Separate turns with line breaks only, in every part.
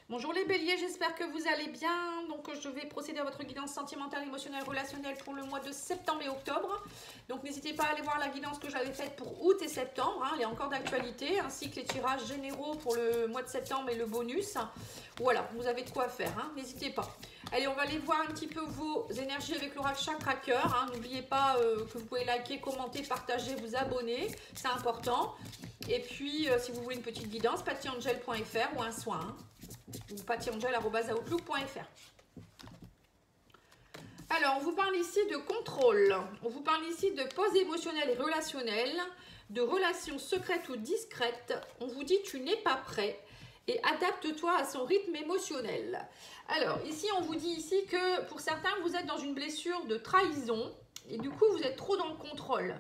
Bonjour les béliers, j'espère que vous allez bien. Donc je vais procéder à votre guidance sentimentale, émotionnelle, relationnelle pour le mois de septembre et octobre. Donc n'hésitez pas à aller voir la guidance que j'avais faite pour août et septembre, hein, elle est encore d'actualité, ainsi que les tirages généraux pour le mois de septembre et le bonus. Voilà, vous avez de quoi faire, hein, n'hésitez pas. Allez, on va aller voir un petit peu vos énergies avec l'oracle Chakra Cœur. Hein. N'oubliez pas que vous pouvez liker, commenter, partager, vous abonner, c'est important. Et puis, si vous voulez une petite guidance, pattyangel.fr ou un soin. Hein. Ou pattyangel@outlook.fr. Alors, on vous parle ici de contrôle. On vous parle ici de pause émotionnelle et relationnelle, de relations secrètes ou discrètes. On vous dit tu n'es pas prêt et adapte-toi à son rythme émotionnel. Alors, ici, on vous dit ici que pour certains, vous êtes dans une blessure de trahison et du coup, vous êtes trop dans le contrôle.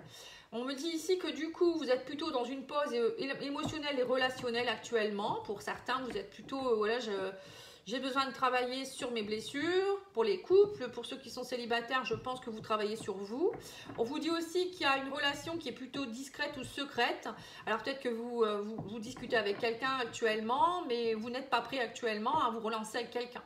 On me dit ici que du coup, vous êtes plutôt dans une pause émotionnelle et relationnelle actuellement. Pour certains, vous êtes plutôt, voilà, j'ai besoin de travailler sur mes blessures. Pour les couples, pour ceux qui sont célibataires, je pense que vous travaillez sur vous. On vous dit aussi qu'il y a une relation qui est plutôt discrète ou secrète. Alors peut-être que vous discutez avec quelqu'un actuellement, mais vous n'êtes pas prêt actuellement à vous relancer avec quelqu'un.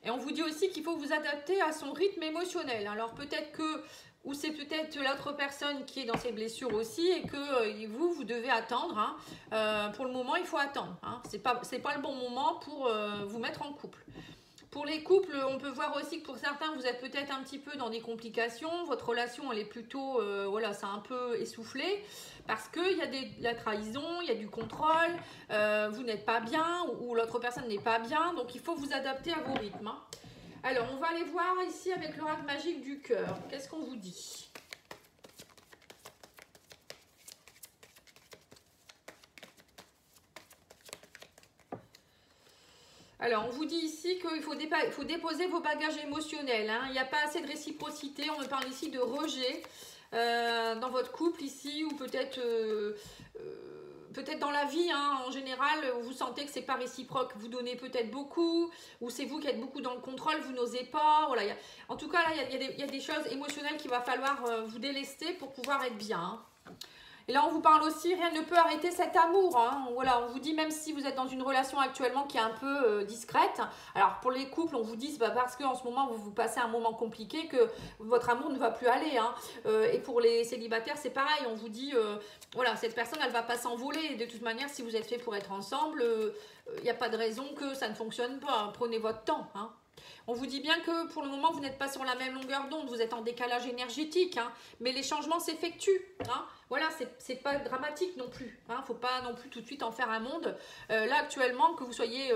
Et on vous dit aussi qu'il faut vous adapter à son rythme émotionnel. Alors peut-être que, ou c'est peut-être l'autre personne qui est dans ses blessures aussi et que vous devez attendre. Hein. Pour le moment, il faut attendre. Hein. C'est pas le bon moment pour vous mettre en couple. Pour les couples, on peut voir aussi que pour certains, vous êtes peut-être un petit peu dans des complications. Votre relation, elle est plutôt, voilà, c'est un peu essoufflé. Parce qu'il y a la trahison, il y a du contrôle, vous n'êtes pas bien ou l'autre personne n'est pas bien. Donc, il faut vous adapter à vos rythmes. Hein. Alors, on va aller voir ici avec l'oracle magique du cœur. Qu'est-ce qu'on vous dit ? Alors, on vous dit ici qu'il faut déposer vos bagages émotionnels. Hein. Il n'y a pas assez de réciprocité. On me parle ici de rejet dans votre couple ici ou peut-être dans la vie, hein, en général, vous sentez que c'est pas réciproque, vous donnez peut-être beaucoup, ou c'est vous qui êtes beaucoup dans le contrôle, vous n'osez pas, voilà. En tout cas, là, il y a des choses émotionnelles qu'il va falloir vous délester pour pouvoir être bien. Hein. Et là, on vous parle aussi, rien ne peut arrêter cet amour. Hein. Voilà, on vous dit, même si vous êtes dans une relation actuellement qui est un peu discrète, alors pour les couples, on vous dit, bah, parce qu'en ce moment, vous passez un moment compliqué, que votre amour ne va plus aller. Hein. Et pour les célibataires, c'est pareil, on vous dit, voilà, cette personne, elle ne va pas s'envoler. De toute manière, si vous êtes fait pour être ensemble, il n'y a pas de raison que ça ne fonctionne pas. Prenez votre temps. Hein. On vous dit bien que pour le moment, vous n'êtes pas sur la même longueur d'onde, vous êtes en décalage énergétique, hein, mais les changements s'effectuent. Hein. Voilà, c'est pas dramatique non plus. Il ne faut pas non plus tout de suite en faire un monde. Là, actuellement, que vous soyez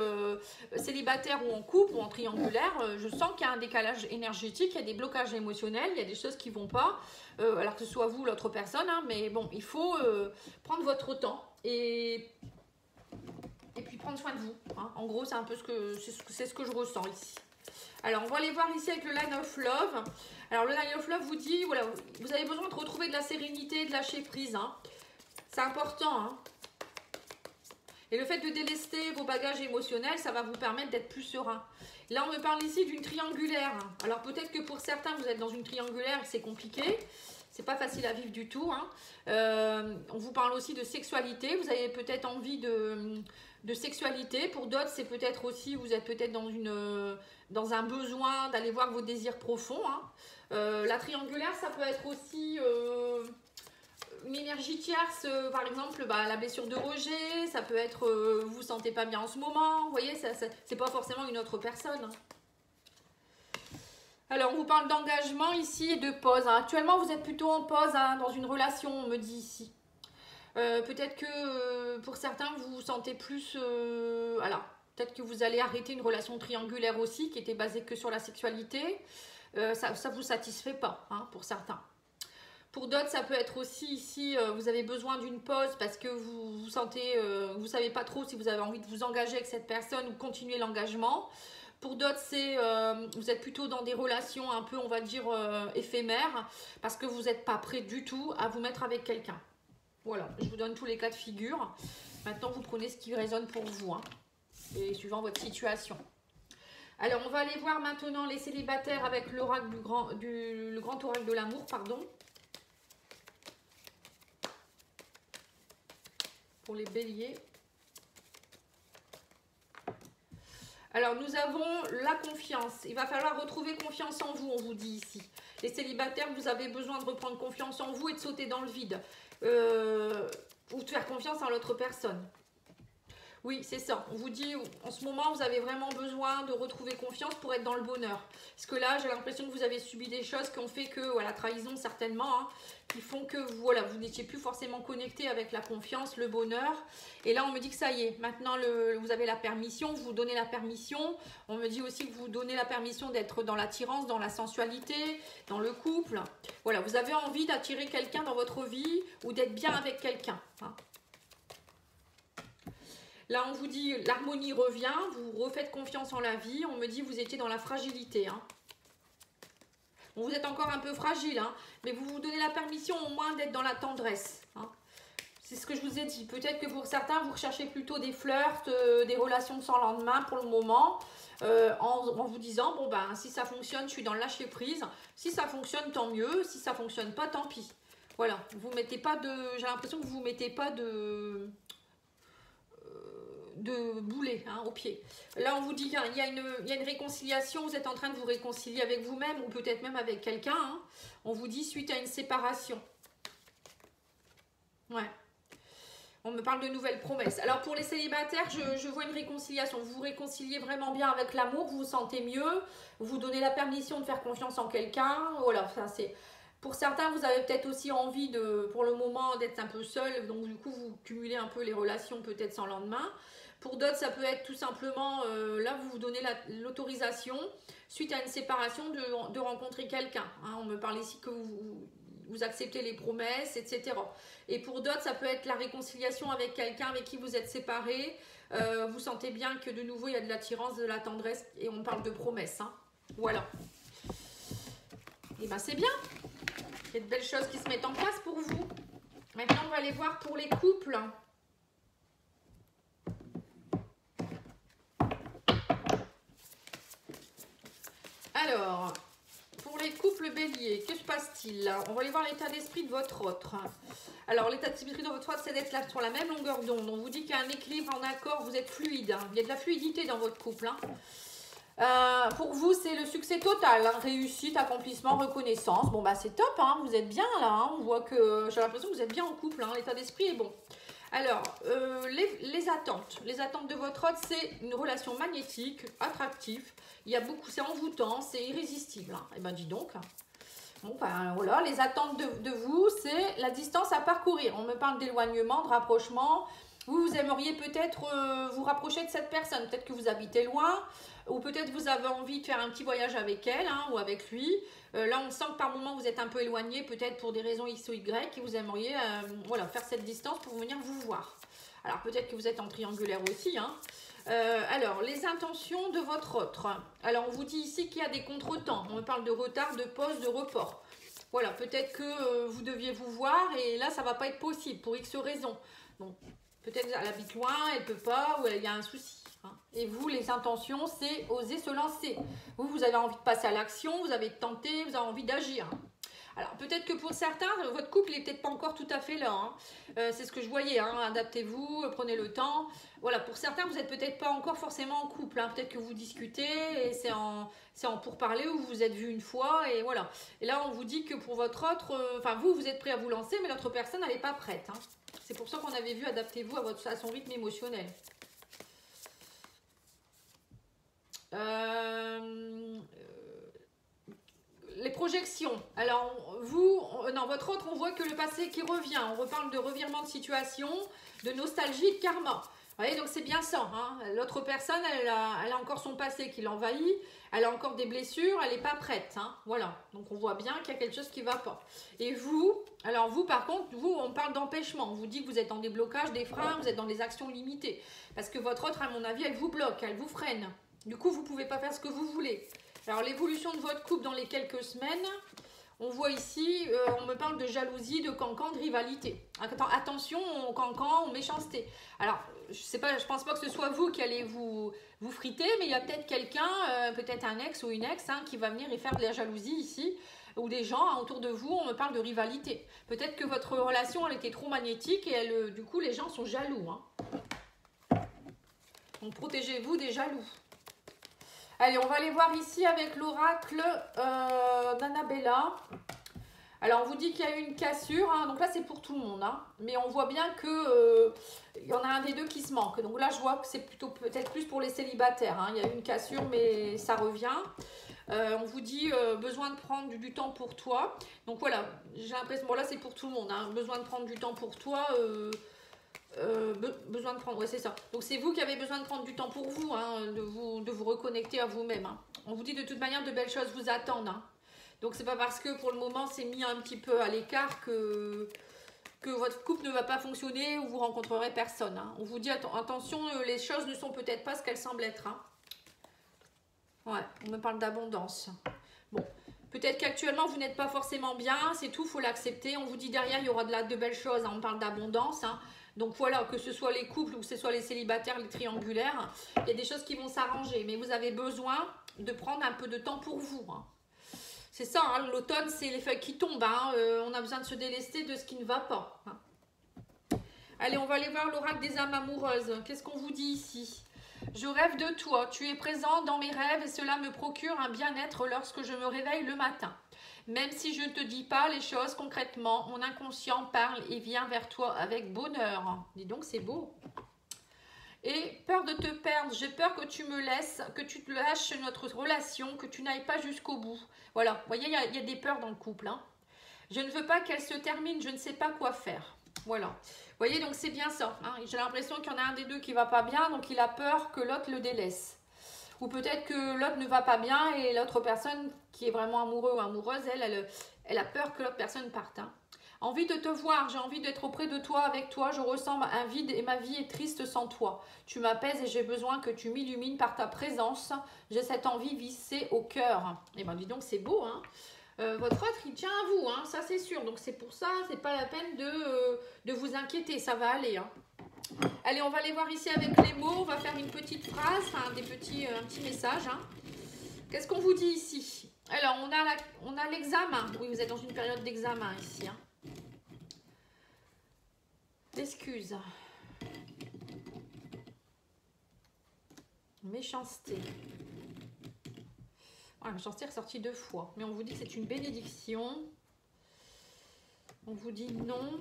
célibataire ou en couple ou en triangulaire, je sens qu'il y a un décalage énergétique, il y a des blocages émotionnels, il y a des choses qui ne vont pas, alors que ce soit vous ou l'autre personne, hein, mais bon, il faut prendre votre temps et puis prendre soin de vous. Hein. En gros, c'est un peu ce que je ressens ici. Alors, on va aller voir ici avec le Line of Love. Alors, le Line of Love vous dit, voilà, vous avez besoin de retrouver de la sérénité, de lâcher prise. Hein. C'est important. Hein. Et le fait de délester vos bagages émotionnels, ça va vous permettre d'être plus serein. Là, on me parle ici d'une triangulaire. Alors, peut-être que pour certains, vous êtes dans une triangulaire, c'est compliqué. C'est pas facile à vivre du tout. Hein. On vous parle aussi de sexualité. Vous avez peut-être envie de sexualité. Pour d'autres, c'est peut-être aussi, vous êtes peut-être dans un besoin d'aller voir vos désirs profonds. Hein. La triangulaire, ça peut être aussi une énergie tierce, par exemple, bah, la blessure de rejet. Ça peut être, vous vous sentez pas bien en ce moment. Vous voyez, c'est pas forcément une autre personne. Hein. Alors, on vous parle d'engagement ici et de pause. Hein. Actuellement, vous êtes plutôt en pause hein, dans une relation, on me dit ici. Peut-être que pour certains, vous vous sentez plus... alors, peut-être que vous allez arrêter une relation triangulaire aussi, qui était basée que sur la sexualité. Ça ne vous satisfait pas, hein, pour certains. Pour d'autres, ça peut être aussi ici, vous avez besoin d'une pause parce que vous sentez... vous ne savez pas trop si vous avez envie de vous engager avec cette personne ou continuer l'engagement. Pour d'autres, c'est vous êtes plutôt dans des relations un peu, on va dire, éphémères parce que vous n'êtes pas prêt du tout à vous mettre avec quelqu'un. Voilà, je vous donne tous les cas de figure. Maintenant, vous prenez ce qui résonne pour vous, hein, et suivant votre situation. Alors, on va aller voir maintenant les célibataires avec l'oracle le grand oracle de l'amour, pardon. Pour les béliers. Alors, nous avons la confiance. Il va falloir retrouver confiance en vous, on vous dit ici. Les célibataires, vous avez besoin de reprendre confiance en vous et de sauter dans le vide. Ou de faire confiance en l'autre personne. Oui, c'est ça. On vous dit, en ce moment, vous avez vraiment besoin de retrouver confiance pour être dans le bonheur. Parce que là, j'ai l'impression que vous avez subi des choses qui ont fait que, voilà, trahison certainement, hein, qui font que, voilà, vous n'étiez plus forcément connecté avec la confiance, le bonheur. Et là, on me dit que ça y est, maintenant, vous avez la permission, vous donnez la permission. On me dit aussi que vous donnez la permission d'être dans l'attirance, dans la sensualité, dans le couple. Voilà, vous avez envie d'attirer quelqu'un dans votre vie ou d'être bien avec quelqu'un, hein. Là, on vous dit, l'harmonie revient, vous refaites confiance en la vie. On me dit, vous étiez dans la fragilité, hein. Bon, vous êtes encore un peu fragile, hein, mais vous vous donnez la permission au moins d'être dans la tendresse, hein. C'est ce que je vous ai dit. Peut-être que pour certains, vous recherchez plutôt des flirts, des relations sans lendemain pour le moment, en vous disant, bon, ben, si ça fonctionne, je suis dans le lâcher prise. Si ça fonctionne, tant mieux. Si ça fonctionne pas, tant pis. Voilà, vous mettez pas de... J'ai l'impression que vous mettez pas de boulet, hein, au pied. Là, on vous dit qu'il y a une réconciliation, vous êtes en train de vous réconcilier avec vous-même ou peut-être même avec quelqu'un, hein. On vous dit suite à une séparation. Ouais. On me parle de nouvelles promesses. Alors, pour les célibataires, je vois une réconciliation. Vous vous réconciliez vraiment bien avec l'amour, vous vous sentez mieux, vous vous donnez la permission de faire confiance en quelqu'un. Voilà, ça c'est... Pour certains, vous avez peut-être aussi envie, pour le moment, d'être un peu seul. Donc, du coup, vous cumulez un peu les relations peut-être sans lendemain. Pour d'autres, ça peut être tout simplement, là, vous vous donnez l'autorisation, suite à une séparation, de rencontrer quelqu'un, hein. On me parle ici que vous acceptez les promesses, etc. Et pour d'autres, ça peut être la réconciliation avec quelqu'un avec qui vous êtes séparés. Vous sentez bien que de nouveau, il y a de l'attirance, de la tendresse, et on parle de promesses, hein. Voilà. Et bien, c'est bien. Il y a de belles choses qui se mettent en place pour vous. Maintenant, on va aller voir pour les couples. Alors, pour les couples béliers, que se passe-t-il? On va aller voir l'état d'esprit de votre autre. Alors, l'état d'esprit de votre autre, c'est d'être là sur la même longueur d'onde. On vous dit qu'il y a un équilibre, en accord, vous êtes fluide, hein. Il y a de la fluidité dans votre couple, hein. Pour vous, c'est le succès total, hein. Réussite, accomplissement, reconnaissance. Bon, bah c'est top, hein. Vous êtes bien là, hein. On voit que j'ai l'impression que vous êtes bien en couple, hein. L'état d'esprit est bon. Alors, les attentes. Les attentes de votre autre, c'est une relation magnétique, attractive. Il y a beaucoup, c'est envoûtant, c'est irrésistible, hein. Et ben dis donc. Bon, ben voilà, les attentes de vous, c'est la distance à parcourir. On me parle d'éloignement, de rapprochement. Vous aimeriez peut-être vous rapprocher de cette personne. Peut-être que vous habitez loin, ou peut-être vous avez envie de faire un petit voyage avec elle, hein, ou avec lui. Là, on sent que par moment, vous êtes un peu éloigné, peut-être pour des raisons X ou Y, et vous aimeriez voilà, faire cette distance pour venir vous voir. Alors, peut-être que vous êtes en triangulaire aussi, hein. Alors, les intentions de votre autre. Alors, on vous dit ici qu'il y a des contretemps. On me parle de retard, de pause, de report. Voilà, peut-être que vous deviez vous voir et là, ça ne va pas être possible pour X raisons. Donc, peut-être qu'elle habite loin, elle ne peut pas ou il y a un souci, hein. Et vous, les intentions, c'est oser se lancer. Vous avez envie de passer à l'action, vous avez tenté, vous avez envie d'agir. Alors, peut-être que pour certains, votre couple n'est peut-être pas encore tout à fait là, hein. C'est ce que je voyais, hein. Adaptez-vous, prenez le temps. Voilà, pour certains, vous n'êtes peut-être pas encore forcément en couple, hein. Peut-être que vous discutez et c'est en pourparlers ou vous vous êtes vu une fois et voilà. Et là, on vous dit que pour votre autre, enfin vous êtes prêt à vous lancer, mais l'autre personne, elle n'est pas prête, hein. C'est pour ça qu'on avait vu adaptez-vous à son rythme émotionnel. Les projections. Alors, non, votre autre, on voit que le passé qui revient. On reparle de revirement de situation, de nostalgie, de karma. Vous voyez, donc c'est bien ça, hein. L'autre personne, elle a encore son passé qui l'envahit. Elle a encore des blessures, elle n'est pas prête, hein. Voilà, donc on voit bien qu'il y a quelque chose qui ne va pas. Et vous, alors vous, par contre, on parle d'empêchement. On vous dit que vous êtes dans des blocages, des freins, vous êtes dans des actions limitées. Parce que votre autre, à mon avis, elle vous bloque, elle vous freine. Du coup, vous ne pouvez pas faire ce que vous voulez. Alors, l'évolution de votre couple dans les quelques semaines, on voit ici, on me parle de jalousie, de cancan, de rivalité. Attention au cancan, aux méchancetés. Alors, je ne pense pas que ce soit vous qui allez vous friter, mais il y a peut-être quelqu'un, peut-être un ex ou une ex, hein, qui va venir et faire de la jalousie ici, ou des gens, hein, autour de vous, on me parle de rivalité. Peut-être que votre relation, elle était trop magnétique et du coup, les gens sont jaloux, hein. Donc, protégez-vous des jaloux. Allez, on va aller voir ici avec l'oracle d'Annabella. Alors, on vous dit qu'il y a eu une cassure, hein, donc là, c'est pour tout le monde. Hein, mais on voit bien que il y en a un des deux qui se manque. Donc là, je vois que c'est plutôt peut-être plus pour les célibataires. Hein. Il y a eu une cassure, mais ça revient. On vous dit besoin de prendre du temps pour toi. Donc voilà, j'ai l'impression, bon là, c'est pour tout le monde. Hein, besoin de prendre du temps pour toi. Besoin de prendre, ouais, c'est ça. Donc c'est vous qui avez besoin de prendre du temps pour vous, hein, de vous reconnecter à vous-même. Hein. On vous dit de toute manière de belles choses vous attendent. Hein. Donc c'est pas parce que pour le moment c'est mis un petit peu à l'écart que votre couple ne va pas fonctionner ou vous rencontrerez personne. Hein. On vous dit attention, les choses ne sont peut-être pas ce qu'elles semblent être. Hein. Ouais, on me parle d'abondance. Bon, peut-être qu'actuellement vous n'êtes pas forcément bien, c'est tout, il faut l'accepter. On vous dit derrière il y aura de belles choses, hein. On parle d'abondance. Hein. Donc voilà, que ce soit les couples ou que ce soit les célibataires, les triangulaires, il y a des choses qui vont s'arranger. Mais vous avez besoin de prendre un peu de temps pour vous. Hein. C'est ça, hein, l'automne, c'est les feuilles qui tombent. Hein. On a besoin de se délester de ce qui ne va pas. Hein. Allez, on va aller voir l'oracle des âmes amoureuses. Qu'est-ce qu'on vous dit ici? Je rêve de toi. Tu es présent dans mes rêves et cela me procure un bien-être lorsque je me réveille le matin. Même si je ne te dis pas les choses concrètement, mon inconscient parle et vient vers toi avec bonheur. Dis donc, c'est beau. Et peur de te perdre, j'ai peur que tu me laisses, que tu te lâches notre relation, que tu n'ailles pas jusqu'au bout. Voilà, vous voyez, il y a des peurs dans le couple. Hein. Je ne veux pas qu'elle se termine, je ne sais pas quoi faire. Voilà. Vous voyez, donc c'est bien ça. Hein. J'ai l'impression qu'il y en a un des deux qui ne va pas bien, donc il a peur que l'autre le délaisse. Ou peut-être que l'autre ne va pas bien et l'autre personne qui est vraiment amoureux ou amoureuse, elle a peur que l'autre personne parte. Hein. Envie de te voir, j'ai envie d'être auprès de toi, avec toi, je ressens un vide et ma vie est triste sans toi. Tu m'apaises et j'ai besoin que tu m'illumines par ta présence. J'ai cette envie vissée au cœur. Et ben dis donc, c'est beau, hein. Votre autre, il tient à vous, hein, ça c'est sûr. Donc c'est pour ça, c'est pas la peine de vous inquiéter, ça va aller. Hein. Allez, on va aller voir ici avec les mots. On va faire une petite phrase, enfin un petit message. Hein. Qu'est-ce qu'on vous dit ici? Alors, on a l'examen. Oui, vous êtes dans une période d'examen ici. Hein. Excuse. Méchanceté. Ah, la méchanceté est ressortie 2 fois. Mais on vous dit que c'est une bénédiction. On vous dit non.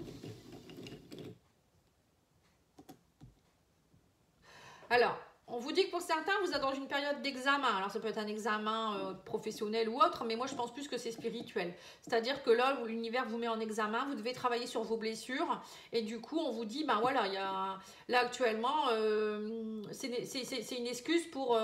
Alors, on vous dit que pour certains, vous êtes dans une période d'examen. Alors, ça peut être un examen professionnel ou autre, mais moi, je pense plus que c'est spirituel. C'est-à-dire que là, l'univers vous met en examen, vous devez travailler sur vos blessures. Et du coup, on vous dit, ben voilà, là, actuellement, c'est une excuse pour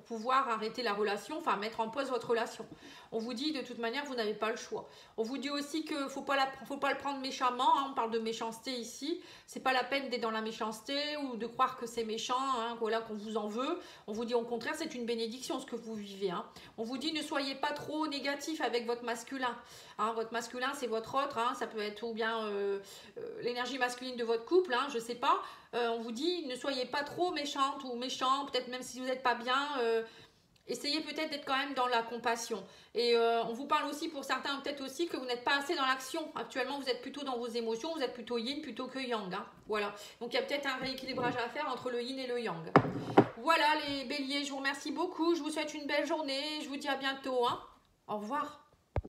pouvoir arrêter la relation, enfin, mettre en pause votre relation. On vous dit, de toute manière, vous n'avez pas le choix. On vous dit aussi qu'il ne faut pas le prendre méchamment. Hein, on parle de méchanceté ici. C'est pas la peine d'être dans la méchanceté ou de croire que c'est méchant, hein, voilà, qu'on vous en veut. On vous dit au contraire, c'est une bénédiction ce que vous vivez. Hein. On vous dit, ne soyez pas trop négatif avec votre masculin. Hein, votre masculin, c'est votre autre. Hein, ça peut être ou bien l'énergie masculine de votre couple, hein, je sais pas. On vous dit, ne soyez pas trop méchante ou méchant, peut-être même si vous n'êtes pas bien. Essayez peut-être d'être quand même dans la compassion. Et on vous parle aussi pour certains peut-être aussi que vous n'êtes pas assez dans l'action. Actuellement, vous êtes plutôt dans vos émotions, vous êtes plutôt yin plutôt que yang. Hein. Voilà. Donc il y a peut-être un rééquilibrage à faire entre le yin et le yang. Voilà les béliers, je vous remercie beaucoup. Je vous souhaite une belle journée. Je vous dis à bientôt. Hein. Au revoir.